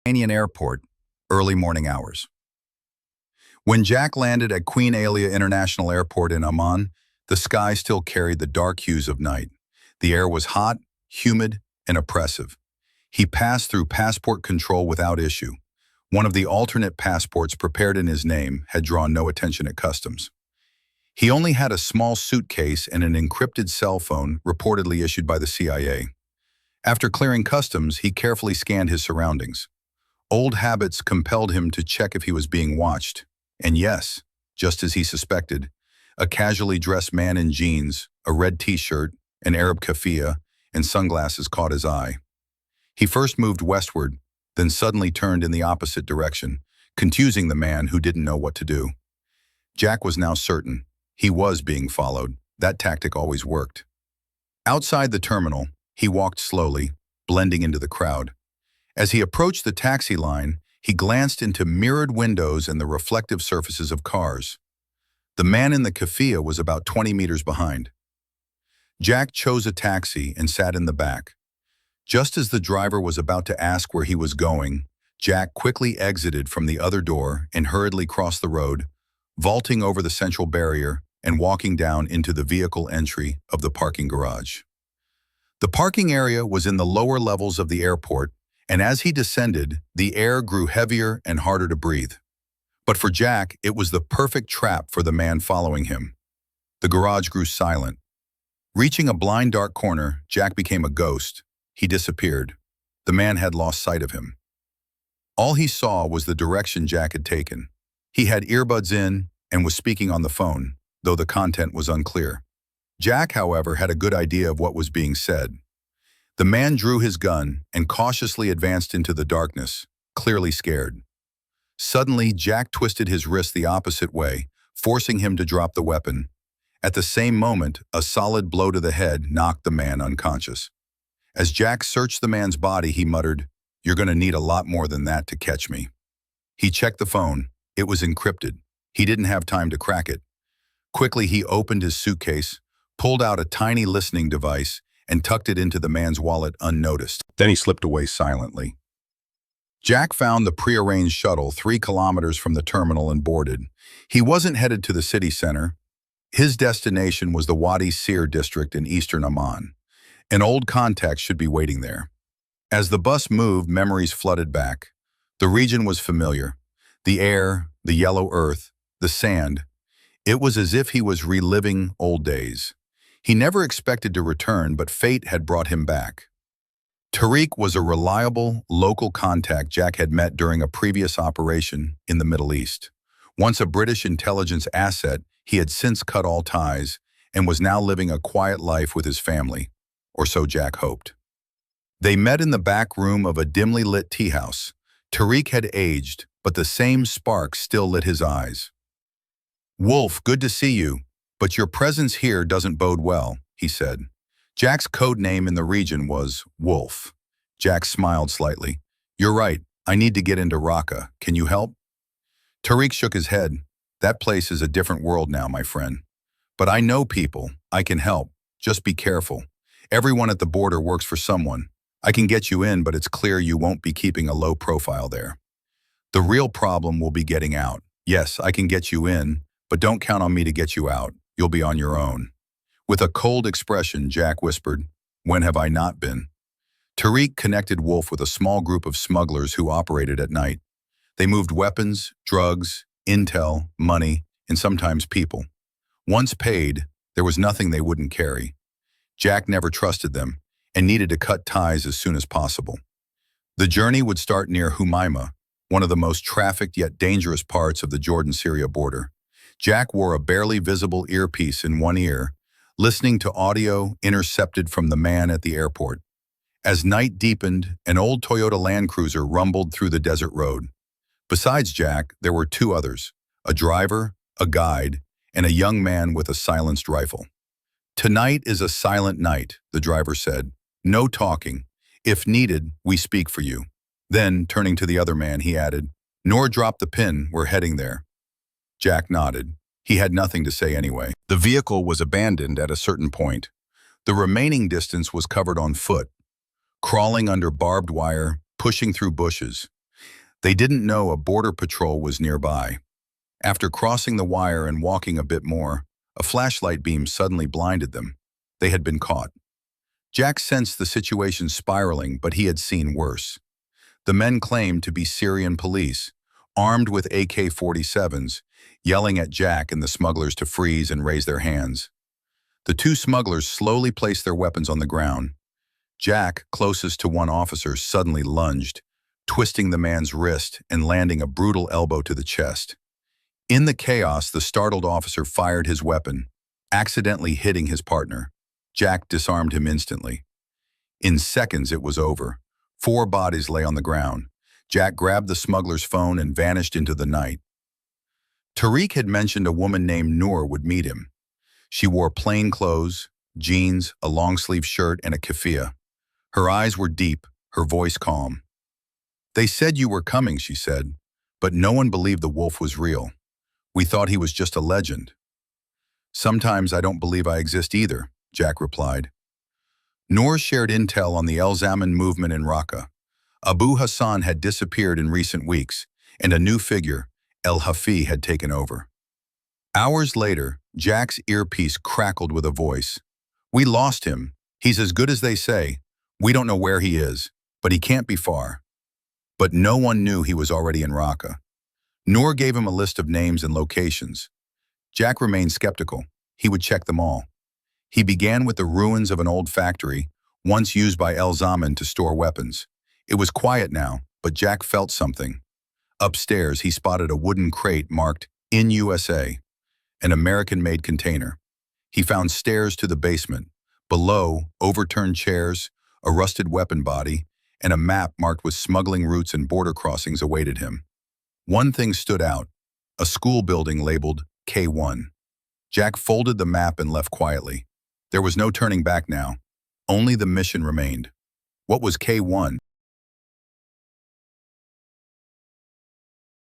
Iranian airport, early morning hours. When Jack landed at Queen Alia International Airport in Amman, the sky still carried the dark hues of night. The air was hot, humid, and oppressive. He passed through passport control without issue. One of the alternate passports prepared in his name had drawn no attention at customs. He only had a small suitcase and an encrypted cell phone reportedly issued by the CIA. After clearing customs, he carefully scanned his surroundings. Old habits compelled him to check if he was being watched. And yes, just as he suspected, a casually dressed man in jeans, a red t-shirt, an Arab keffiyeh, and sunglasses caught his eye. He first moved westward, then suddenly turned in the opposite direction, confusing the man who didn't know what to do. Jack was now certain he was being followed. That tactic always worked. Outside the terminal, he walked slowly, blending into the crowd. As he approached the taxi line, he glanced into mirrored windows and the reflective surfaces of cars. The man in the keffiyeh was about 20 meters behind. Jack chose a taxi and sat in the back. Just as the driver was about to ask where he was going, Jack quickly exited from the other door and hurriedly crossed the road, vaulting over the central barrier and walking down into the vehicle entry of the parking garage. The parking area was in the lower levels of the airport, and as he descended, the air grew heavier and harder to breathe. But for Jack, it was the perfect trap for the man following him. The garage grew silent. Reaching a blind dark corner, Jack became a ghost. He disappeared. The man had lost sight of him. All he saw was the direction Jack had taken. He had earbuds in and was speaking on the phone, though the content was unclear. Jack, however, had a good idea of what was being said. The man drew his gun and cautiously advanced into the darkness, clearly scared. Suddenly, Jack twisted his wrist the opposite way, forcing him to drop the weapon. At the same moment, a solid blow to the head knocked the man unconscious. As Jack searched the man's body, he muttered, "You're going to need a lot more than that to catch me." He checked the phone. It was encrypted. He didn't have time to crack it. Quickly, he opened his suitcase, pulled out a tiny listening device, and tucked it into the man's wallet unnoticed. Then he slipped away silently. Jack found the prearranged shuttle 3 kilometers from the terminal and boarded. He wasn't headed to the city center. His destination was the Wadi Sir district in eastern Amman. An old contact should be waiting there. As the bus moved, memories flooded back. The region was familiar. The air, the yellow earth, the sand. It was as if he was reliving old days. He never expected to return, but fate had brought him back. Tariq was a reliable, local contact Jack had met during a previous operation in the Middle East. Once a British intelligence asset, he had since cut all ties and was now living a quiet life with his family, or so Jack hoped. They met in the back room of a dimly lit tea house. Tariq had aged, but the same spark still lit his eyes. "Wolf, good to see you. But your presence here doesn't bode well," he said. Jack's code name in the region was Wolf. Jack smiled slightly. "You're right. I need to get into Raqqa. Can you help?" Tariq shook his head. "That place is a different world now, my friend. But I know people. I can help. Just be careful. Everyone at the border works for someone. I can get you in, but it's clear you won't be keeping a low profile there. The real problem will be getting out. Yes, I can get you in, but don't count on me to get you out. You'll be on your own." With a cold expression, Jack whispered, "When have I not been?" Tariq connected Wolf with a small group of smugglers who operated at night. They moved weapons, drugs, intel, money, and sometimes people. Once paid, there was nothing they wouldn't carry. Jack never trusted them and needed to cut ties as soon as possible. The journey would start near Humaima, one of the most trafficked yet dangerous parts of the Jordan-Syria border. Jack wore a barely visible earpiece in one ear, listening to audio intercepted from the man at the airport. As night deepened, an old Toyota Land Cruiser rumbled through the desert road. Besides Jack, there were 2 others, a driver, a guide, and a young man with a silenced rifle. "Tonight is a silent night," the driver said. "No talking. If needed, we speak for you." Then, turning to the other man, he added, "Nor drop the pin, we're heading there." Jack nodded. He had nothing to say anyway. The vehicle was abandoned at a certain point. The remaining distance was covered on foot, crawling under barbed wire, pushing through bushes. They didn't know a border patrol was nearby. After crossing the wire and walking a bit more, a flashlight beam suddenly blinded them. They had been caught. Jack sensed the situation spiraling, but he had seen worse. The men claimed to be Syrian police, armed with AK-47s, yelling at Jack and the smugglers to freeze and raise their hands. The two smugglers slowly placed their weapons on the ground. Jack, closest to one officer, suddenly lunged, twisting the man's wrist and landing a brutal elbow to the chest. In the chaos, the startled officer fired his weapon, accidentally hitting his partner. Jack disarmed him instantly. In seconds, it was over. 4 bodies lay on the ground. Jack grabbed the smuggler's phone and vanished into the night. Tariq had mentioned a woman named Noor would meet him. She wore plain clothes, jeans, a long-sleeve shirt, and a keffiyeh. Her eyes were deep, her voice calm. "They said you were coming," she said, "but no one believed the wolf was real. We thought he was just a legend." "Sometimes I don't believe I exist either," Jack replied. Noor shared intel on the El Zaman movement in Raqqa. Abu Hassan had disappeared in recent weeks, and a new figure, El Hafi, had taken over. Hours later, Jack's earpiece crackled with a voice. "We lost him. He's as good as they say. We don't know where he is, but he can't be far." But no one knew he was already in Raqqa. Noor gave him a list of names and locations. Jack remained skeptical. He would check them all. He began with the ruins of an old factory, once used by El Zaman to store weapons. It was quiet now, but Jack felt something. Upstairs, he spotted a wooden crate marked "In USA," an American-made container. He found stairs to the basement. Below, overturned chairs, a rusted weapon body, and a map marked with smuggling routes and border crossings awaited him. One thing stood out, a school building labeled K1. Jack folded the map and left quietly. There was no turning back now. Only the mission remained. What was K1?